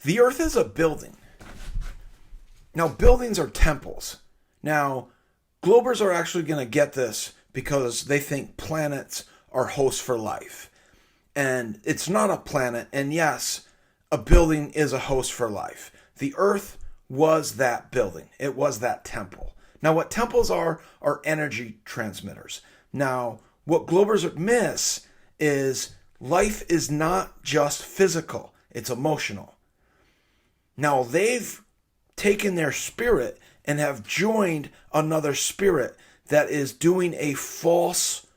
The earth is a building. Now, buildings are temples. Now, Globers are actually going to get this because they think planets are hosts for life. And it's not a planet. And yes, a building is a host for life. The earth was that building. It was that temple. Now, what temples are energy transmitters. Now, what Globers miss is life is not just physical. It's emotional. Now, they've taken their spirit and have joined another spirit that is doing a false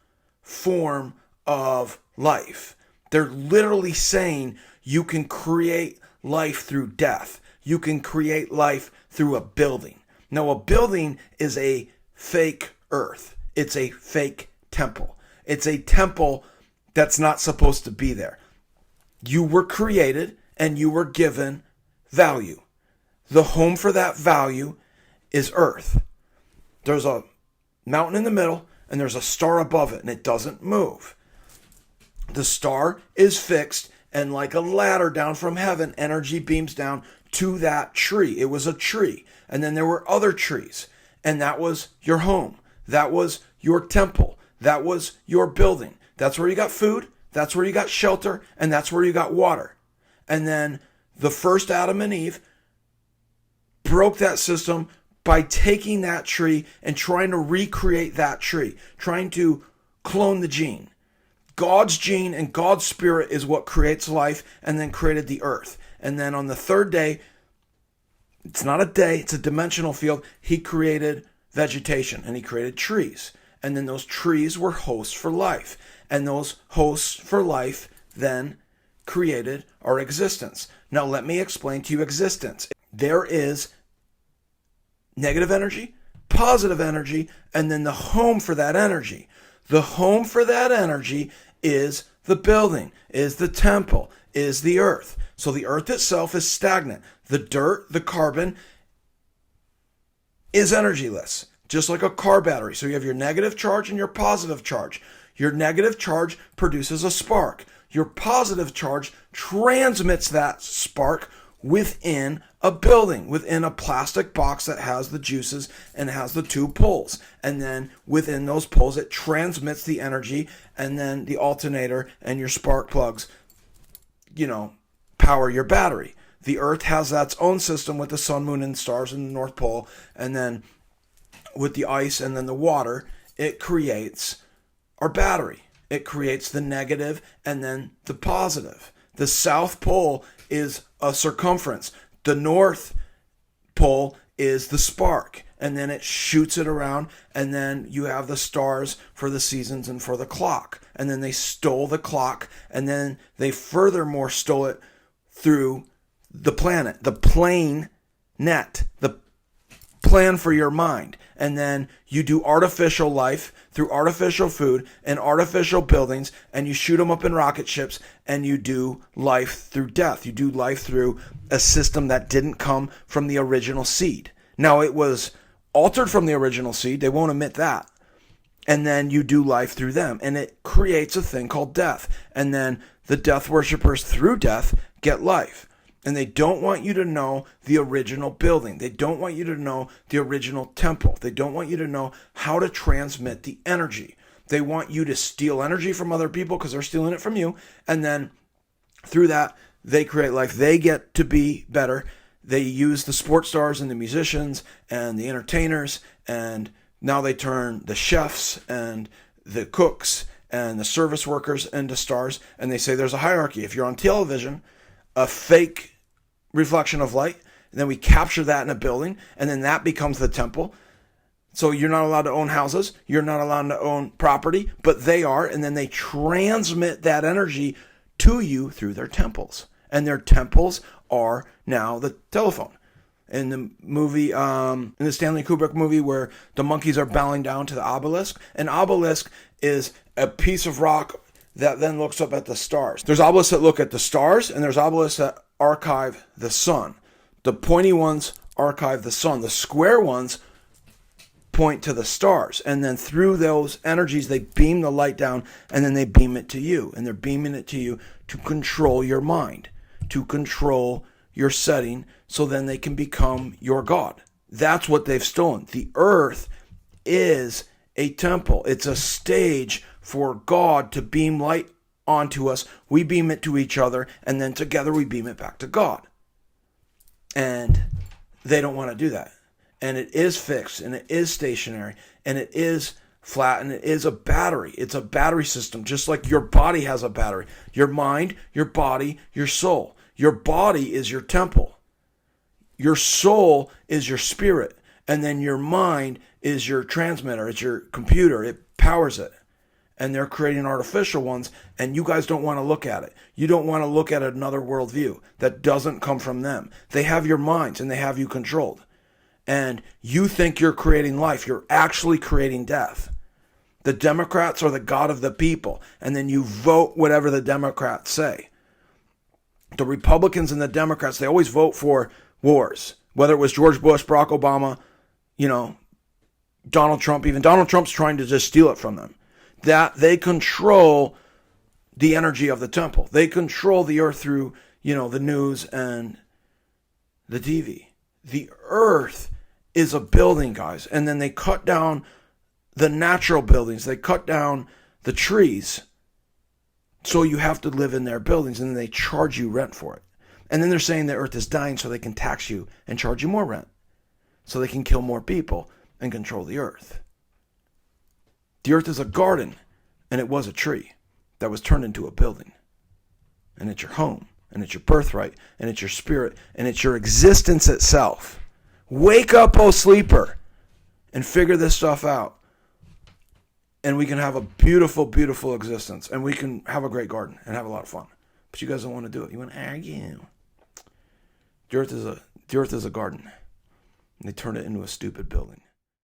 form of life. They're literally saying you can create life through death. You can create life through a building. Now, a building is a fake earth. It's a fake temple. It's a temple that's not supposed to be there. You were created and you were given value. The home for that value is earth. There's a mountain in the middle and there's a star above it and it doesn't move. The star is fixed and like a ladder down from heaven, energy beams down to that tree. It was a tree. And then there were other trees. And that was your home. That was your temple. That was your building. That's where you got food. That's where you got shelter. And that's where you got water. And then the first Adam and Eve broke that system by taking that tree and trying to recreate that tree, trying to clone the gene. God's gene and God's spirit is what creates life and then created the earth. And then on the third day, it's not a day, it's a dimensional field, he created vegetation and he created trees. And then those trees were hosts for life. And those hosts for life then created our existence. Now let me explain to you existence. There is negative energy, positive energy, and then the home for that energy. The home for that energy is the building, is the temple, is the earth. So the earth itself is stagnant. The dirt, the carbon, is energyless, just like a car battery. So you have your negative charge and your positive charge. Your negative charge produces a spark. Your positive charge transmits that spark within a building, within a plastic box that has the juices and has the two poles. And then within those poles, it transmits the energy, and then the alternator and your spark plugs, power your battery. The earth has its own system with the sun, moon, and stars in the North Pole. And then with the ice and then the water, it creates our battery. It creates the negative and then the positive. The South Pole is a circumference. The North Pole is the spark. And then it shoots it around. And then you have the stars for the seasons and for the clock. And then they stole the clock. And then they furthermore stole it through the planet, the plane net, the plan for your mind. And then you do artificial life through artificial food and artificial buildings, and you shoot them up in rocket ships, and you do life through death. You do life through a system that didn't come from the original seed. Now, it was altered from the original seed. They won't admit that. And then you do life through them, and it creates a thing called death. And then the death worshipers through death get life. And they don't want you to know the original building. They don't want you to know the original temple. They don't want you to know how to transmit the energy. They want you to steal energy from other people because they're stealing it from you. And then through that, they create life. They get to be better. They use the sports stars and the musicians and the entertainers. And now they turn the chefs and the cooks and the service workers into stars. And they say there's a hierarchy. If you're on television, a fake reflection of light, and then we capture that in a building, and then that becomes the temple. So you're not allowed to own houses, you're not allowed to own property, but they are, and then they transmit that energy to you through their temples. And their temples are now the telephone. In the movie, in the Stanley Kubrick movie where the monkeys are bowing down to the obelisk, an obelisk is a piece of rock that then looks up at the stars. There's obelisks that look at the stars, and there's obelisks that archive the sun. The pointy ones archive the sun. The square ones point to the stars. And then through those energies, they beam the light down, and then they beam it to you. And they're beaming it to you to control your mind, to control your setting so then they can become your God. That's what they've stolen. The earth is a temple. It's a stage for God to beam light onto us. We beam it to each other, and then together we beam it back to God. And they don't want to do that. And it is fixed, and it is stationary, and it is flat, and it is a battery. It's a battery system, just like your body has a battery. Your mind, your body, your soul. Your body is your temple. Your soul is your spirit. And then your mind is your transmitter. It's your computer. It powers it. And they're creating artificial ones, and you guys don't want to look at it. You don't want to look at another worldview that doesn't come from them. They have your minds, and they have you controlled. And you think you're creating life. You're actually creating death. The Democrats are the God of the people, and then you vote whatever the Democrats say. The Republicans and the Democrats, they always vote for wars. Whether it was George Bush, Barack Obama, Donald Trump, even Donald Trump's trying to just steal it from them. That they control the energy of the temple. They control the earth through, the news and the TV. The earth is a building, guys. And then they cut down the natural buildings. They cut down the trees. So you have to live in their buildings, and then they charge you rent for it. And then they're saying the earth is dying so they can tax you and charge you more rent. So they can kill more people and control the earth. The earth is a garden, and it was a tree that was turned into a building. And it's your home, and it's your birthright, and it's your spirit, and it's your existence itself. Wake up, oh sleeper, and figure this stuff out. And we can have a beautiful, beautiful existence, and we can have a great garden and have a lot of fun. But you guys don't want to do it. You want to argue. The earth is a garden, and they turn it into a stupid building.